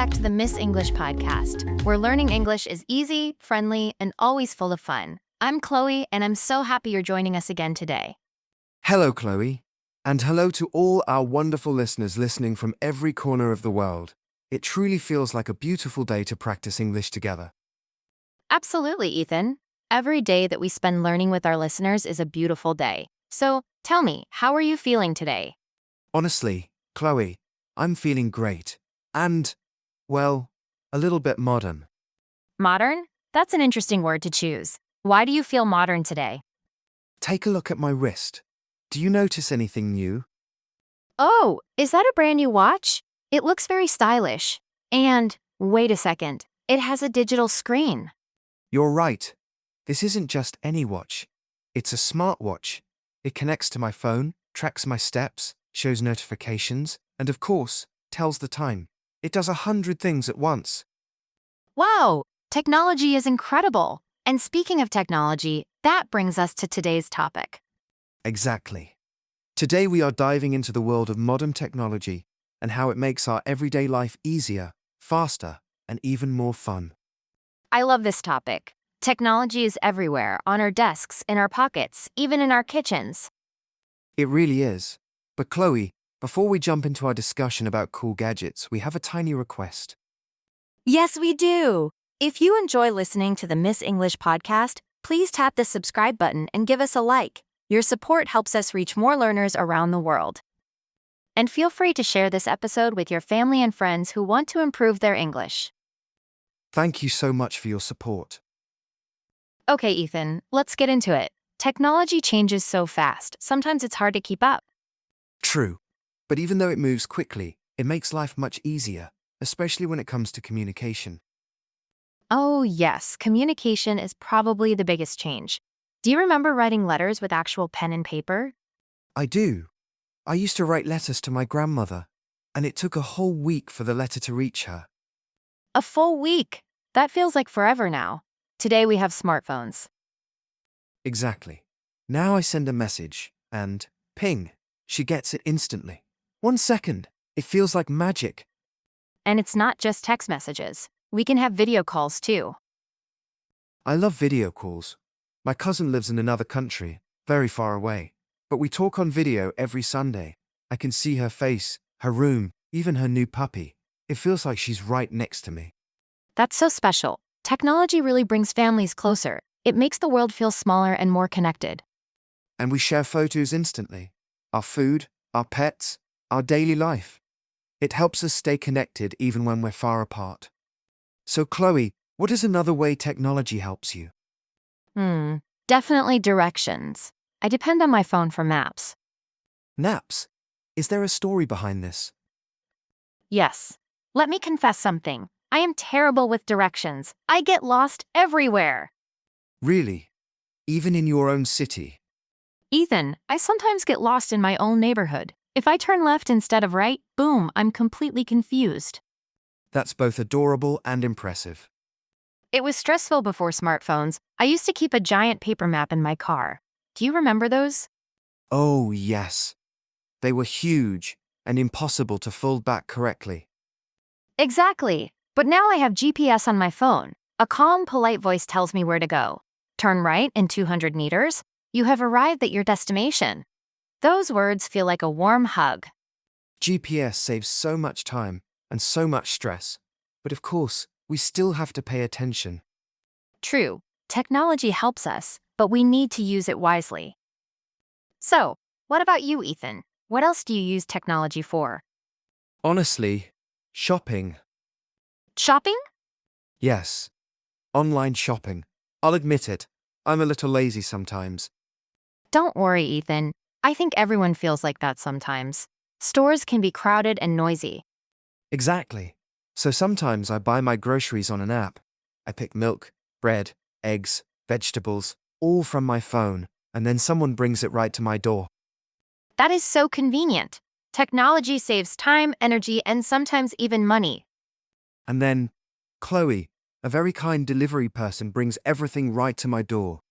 back to the Miss English podcast, where learning English is easy, friendly, and always full of fun. I'm Chloe, and I'm so happy you're joining us again today. Hello, Chloe. And hello to all our wonderful listeners listening from every corner of the world. It truly feels like a beautiful day to practice English together. Absolutely, Ethan. Every day that we spend learning with our listeners is a beautiful day. So, tell me, how are you feeling today? Honestly, Chloe, I'm feeling great. And, well, a little bit modern. Modern? That's an interesting word to choose. Why do you feel modern today? Take a look at my wrist. Do you notice anything new? Oh, is that a brand new watch? It looks very stylish. And, wait a second, it has a digital screen. You're right. This isn't just any watch. It's a smartwatch. It connects to my phone, tracks my steps, shows notifications, and of course, tells the time. It does 100 things at once. Wow, technology is incredible. And speaking of technology, that brings us to today's topic. Exactly. Today we are diving into the world of modern technology and how it makes our everyday life easier, faster, and even more fun. I love this topic. Technology is everywhere, on our desks, in our pockets, even in our kitchens. It really is. But Chloe, before we jump into our discussion about cool gadgets, we have a tiny request. Yes, we do. If you enjoy listening to the Miss English podcast, please tap the subscribe button and give us a like. Your support helps us reach more learners around the world. And feel free to share this episode with your family and friends who want to improve their English. Thank you so much for your support. Okay, Ethan, let's get into it. Technology changes so fast, sometimes it's hard to keep up. True. But even though it moves quickly, it makes life much easier, especially when it comes to communication. Oh, yes, communication is probably the biggest change. Do you remember writing letters with actual pen and paper? I do. I used to write letters to my grandmother, and it took a whole week for the letter to reach her. A full week. That feels like forever now. Today we have smartphones. Exactly. Now I send a message, and ping, she gets it instantly. 1 second. It feels like magic. And it's not just text messages. We can have video calls too. I love video calls. My cousin lives in another country, very far away, but we talk on video every Sunday. I can see her face, her room, even her new puppy. It feels like she's right next to me. That's so special. Technology really brings families closer. It makes the world feel smaller and more connected. And we share photos instantly. Our food, our pets, our daily life. It helps us stay connected even when we're far apart. So Chloe, what is another way technology helps you? Definitely directions. I depend on my phone for maps. Naps. Is there a story behind this? Yes. Let me confess something. I am terrible with directions. I get lost everywhere. Really? Even in your own city? Ethan, I sometimes get lost in my own neighborhood. If I turn left instead of right, boom, I'm completely confused. That's both adorable and impressive. It was stressful before smartphones. I used to keep a giant paper map in my car. Do you remember those? Oh, yes. They were huge and impossible to fold back correctly. Exactly. But now I have GPS on my phone. A calm, polite voice tells me where to go. Turn right in 200 meters. You have arrived at your destination. Those words feel like a warm hug. GPS saves so much time and so much stress. But of course, we still have to pay attention. True, technology helps us, but we need to use it wisely. So, what about you, Ethan? What else do you use technology for? Honestly, shopping. Shopping? Yes. Online shopping. I'll admit it. I'm a little lazy sometimes. Don't worry, Ethan. I think everyone feels like that sometimes. Stores can be crowded and noisy. Exactly. So sometimes I buy my groceries on an app. I pick milk, bread, eggs, vegetables, all from my phone, and then someone brings it right to my door. That is so convenient. Technology saves time, energy, and sometimes even money. And then, Chloe, a very kind delivery person, brings everything right to my door.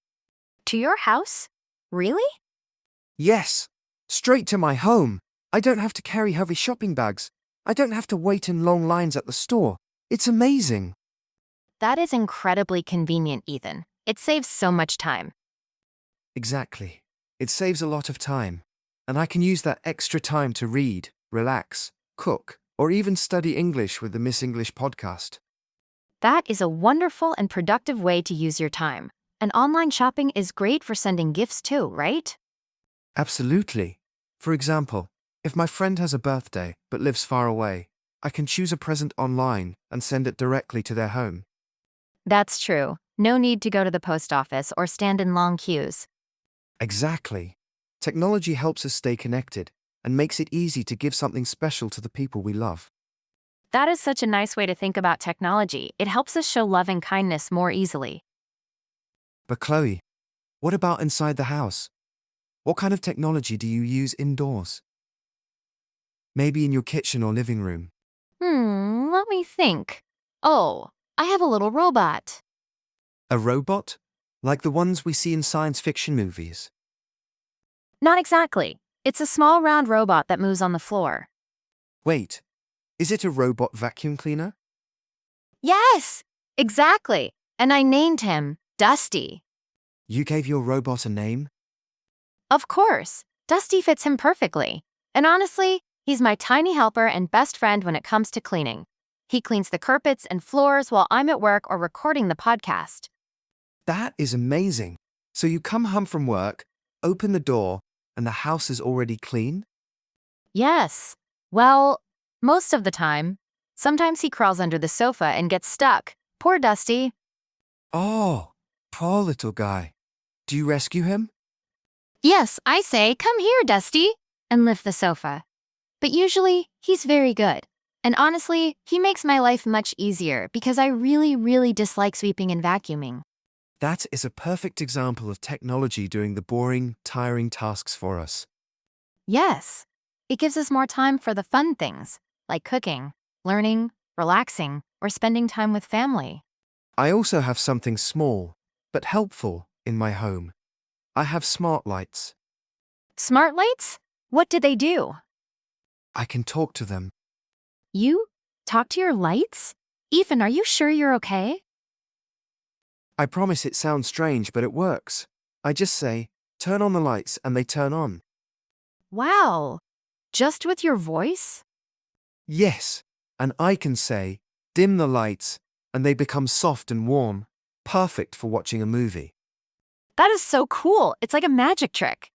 To your house? Really? Yes, straight to my home. I don't have to carry heavy shopping bags. I don't have to wait in long lines at the store. It's amazing. That is incredibly convenient, Ethan. It saves so much time. Exactly. It saves a lot of time. And I can use that extra time to read, relax, cook, or even study English with the Miss English podcast. That is a wonderful and productive way to use your time. And online shopping is great for sending gifts too, right? Absolutely. For example, if my friend has a birthday but lives far away, I can choose a present online and send it directly to their home. That's true. No need to go to the post office or stand in long queues. Exactly. Technology helps us stay connected and makes it easy to give something special to the people we love. That is such a nice way to think about technology. It helps us show love and kindness more easily. But Chloe, what about inside the house? What kind of technology do you use indoors? Maybe in your kitchen or living room. Let me think. Oh, I have a little robot. A robot? Like the ones we see in science fiction movies. Not exactly. It's a small round robot that moves on the floor. Wait, is it a robot vacuum cleaner? Yes, exactly. And I named him Dusty. You gave your robot a name? Of course, Dusty fits him perfectly. And honestly, he's my tiny helper and best friend when it comes to cleaning. He cleans the carpets and floors while I'm at work or recording the podcast. That is amazing. So you come home from work, open the door, and the house is already clean? Yes. Well, most of the time. Sometimes he crawls under the sofa and gets stuck. Poor Dusty. Oh, poor little guy. Do you rescue him? Yes, I say, come here, Dusty, and lift the sofa. But usually, he's very good. And honestly, he makes my life much easier because I really dislike sweeping and vacuuming. That is a perfect example of technology doing the boring, tiring tasks for us. Yes, it gives us more time for the fun things, like cooking, learning, relaxing, or spending time with family. I also have something small, but helpful, in my home. I have smart lights. Smart lights? What do they do? I can talk to them. You talk to your lights? Ethan, are you sure you're okay? I promise it sounds strange, but it works. I just say, turn on the lights, and they turn on. Wow. Just with your voice? Yes, and I can say, dim the lights, and they become soft and warm, perfect for watching a movie. That is so cool. It's like a magic trick.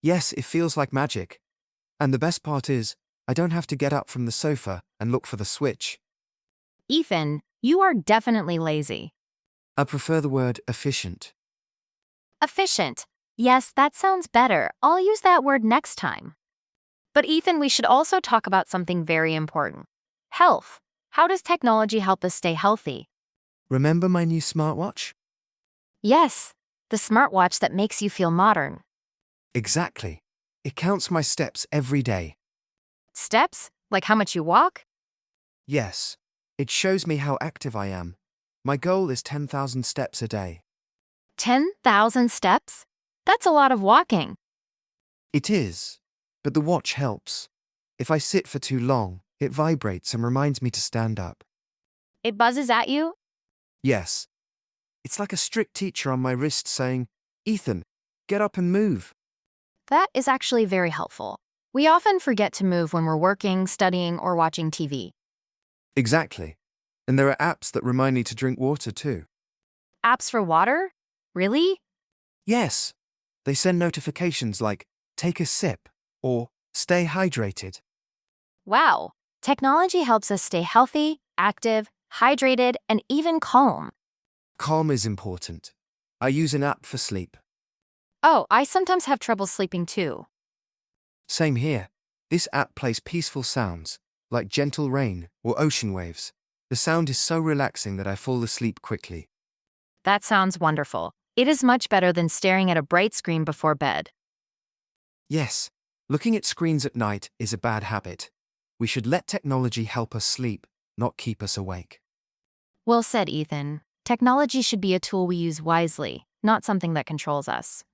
Yes, it feels like magic. And the best part is, I don't have to get up from the sofa and look for the switch. Ethan, you are definitely lazy. I prefer the word efficient. Efficient. Yes, that sounds better. I'll use that word next time. But Ethan, we should also talk about something very important. Health. How does technology help us stay healthy? Remember my new smartwatch? Yes, the smartwatch that makes you feel modern. Exactly. It counts my steps every day. Steps? Like how much you walk? Yes, it shows me how active I am. My goal is 10,000 steps a day. 10,000 steps? That's a lot of walking. It is, but the watch helps. If I sit for too long, it vibrates and reminds me to stand up. It buzzes at you? Yes. It's like a strict teacher on my wrist saying, Ethan, get up and move. That is actually very helpful. We often forget to move when we're working, studying, or watching TV. Exactly. And there are apps that remind me to drink water too. Apps for water? Really? Yes. They send notifications like, take a sip, or stay hydrated. Wow. Technology helps us stay healthy, active, hydrated, and even calm. Calm is important. I use an app for sleep. Oh, I sometimes have trouble sleeping too. Same here. This app plays peaceful sounds, like gentle rain or ocean waves. The sound is so relaxing that I fall asleep quickly. That sounds wonderful. It is much better than staring at a bright screen before bed. Yes, looking at screens at night is a bad habit. We should let technology help us sleep, not keep us awake. Well said, Ethan. Technology should be a tool we use wisely, not something that controls us.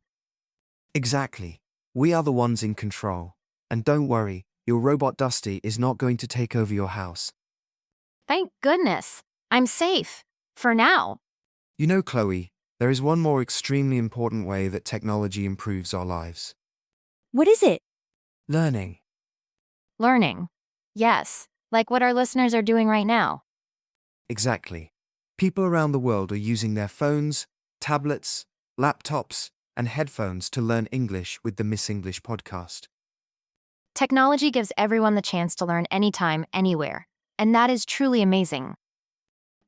Exactly. We are the ones in control. And don't worry, your robot Dusty is not going to take over your house. Thank goodness. I'm safe. For now. You know, Chloe, there is one more extremely important way that technology improves our lives. What is it? Learning. Learning. Yes, like what our listeners are doing right now. Exactly. People around the world are using their phones, tablets, laptops, and headphones to learn English with the Miss English podcast. Technology gives everyone the chance to learn anytime, anywhere. And that is truly amazing.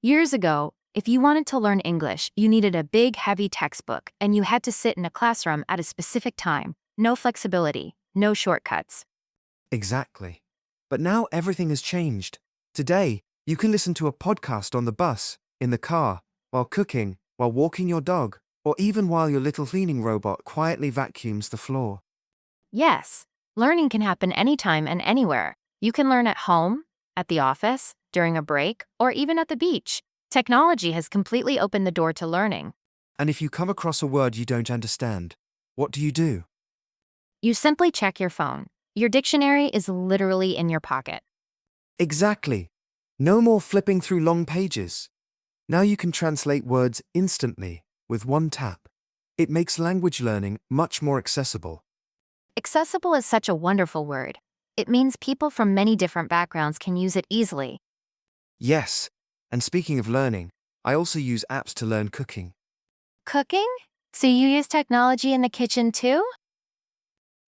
Years ago, if you wanted to learn English, you needed a big, heavy textbook, and you had to sit in a classroom at a specific time. No flexibility, no shortcuts. Exactly. But now everything has changed. Today, you can listen to a podcast on the bus, in the car, while cooking, while walking your dog, or even while your little cleaning robot quietly vacuums the floor. Yes, learning can happen anytime and anywhere. You can learn at home, at the office, during a break, or even at the beach. Technology has completely opened the door to learning. And if you come across a word you don't understand, what do? You simply check your phone. Your dictionary is literally in your pocket. Exactly. No more flipping through long pages. Now you can translate words instantly, with one tap. It makes language learning much more accessible. Accessible is such a wonderful word. It means people from many different backgrounds can use it easily. Yes. And speaking of learning, I also use apps to learn cooking. Cooking? So you use technology in the kitchen too?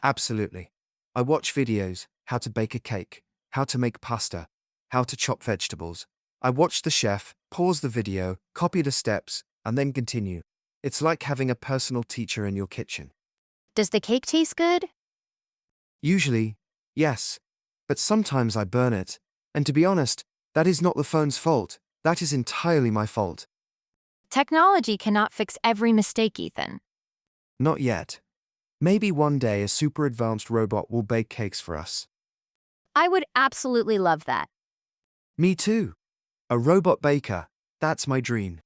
Absolutely. I watch videos, how to bake a cake, how to make pasta, how to chop vegetables. I watch the chef, pause the video, copy the steps, and then continue. It's like having a personal teacher in your kitchen. Does the cake taste good? Usually, yes. But sometimes I burn it. And to be honest, that is not the phone's fault. That is entirely my fault. Technology cannot fix every mistake, Ethan. Not yet. Maybe one day a super advanced robot will bake cakes for us. I would absolutely love that. Me too. A robot baker. That's my dream.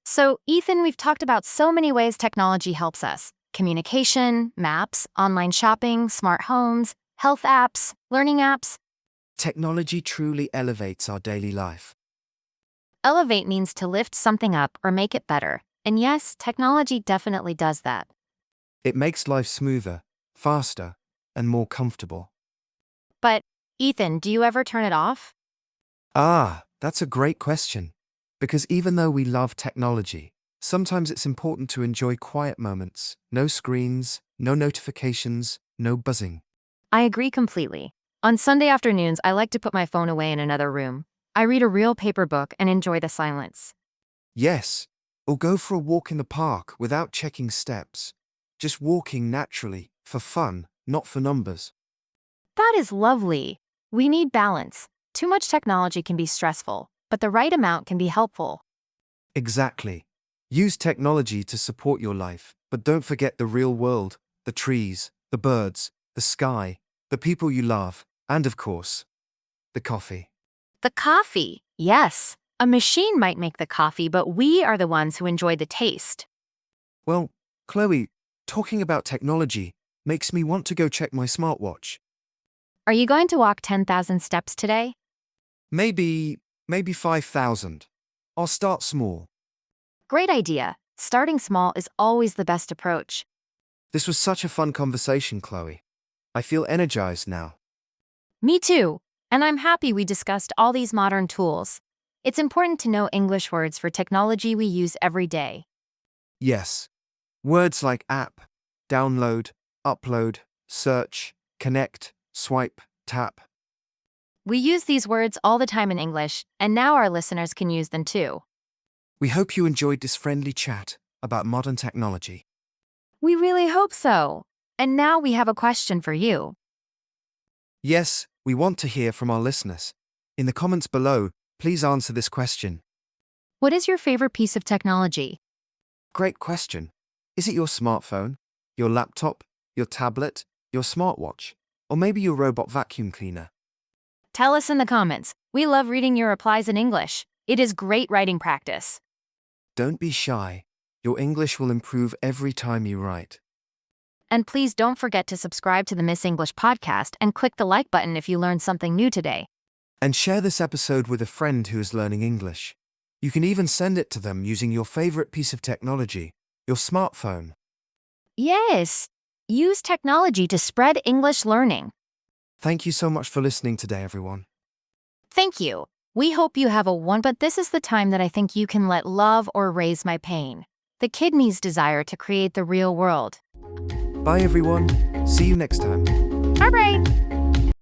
So, Ethan, we've talked about so many ways technology helps us. Communication, maps, online shopping, smart homes, health apps, learning apps. Technology truly elevates our daily life. Elevate means to lift something up or make it better. And yes, technology definitely does that. It makes life smoother, faster, and more comfortable. But, Ethan, do you ever turn it off? Ah, that's a great question. Because even though we love technology, sometimes it's important to enjoy quiet moments. No screens, no notifications, no buzzing. I agree completely. On Sunday afternoons, I like to put my phone away in another room. I read a real paper book and enjoy the silence. Yes, or go for a walk in the park without checking steps. Just walking naturally, for fun, not for numbers. That is lovely. We need balance. Too much technology can be stressful, but the right amount can be helpful. Exactly. Use technology to support your life, but don't forget the real world, the trees, the birds, the sky, the people you love, and of course, the coffee. The coffee. Yes, a machine might make the coffee, but we are the ones who enjoy the taste. Well, Chloe, talking about technology makes me want to go check my smartwatch. Are you going to walk 10,000 steps today? Maybe 5,000. I'll start small. Great idea. Starting small is always the best approach. This was such a fun conversation, Chloe. I feel energized now. Me too. And I'm happy we discussed all these modern tools. It's important to know English words for technology we use every day. Yes. Words like app, download, upload, search, connect, swipe, tap. We use these words all the time in English, and now our listeners can use them too. We hope you enjoyed this friendly chat about modern technology. We really hope so. And now we have a question for you. Yes, we want to hear from our listeners. In the comments below, please answer this question. What is your favorite piece of technology? Great question. Is it your smartphone, your laptop, your tablet, your smartwatch, or maybe your robot vacuum cleaner? Tell us in the comments. We love reading your replies in English. It is great writing practice. Don't be shy. Your English will improve every time you write. And please don't forget to subscribe to the Miss English podcast and click the like button if you learned something new today. And share this episode with a friend who is learning English. You can even send it to them using your favorite piece of technology, your smartphone. Yes. Use technology to spread English learning. Thank you so much for listening today, everyone. Thank you. We hope you have a one, but this is the time that I think you can let love or raise my pain. The kidney's desire to create the real world. Bye, everyone. See you next time. All right.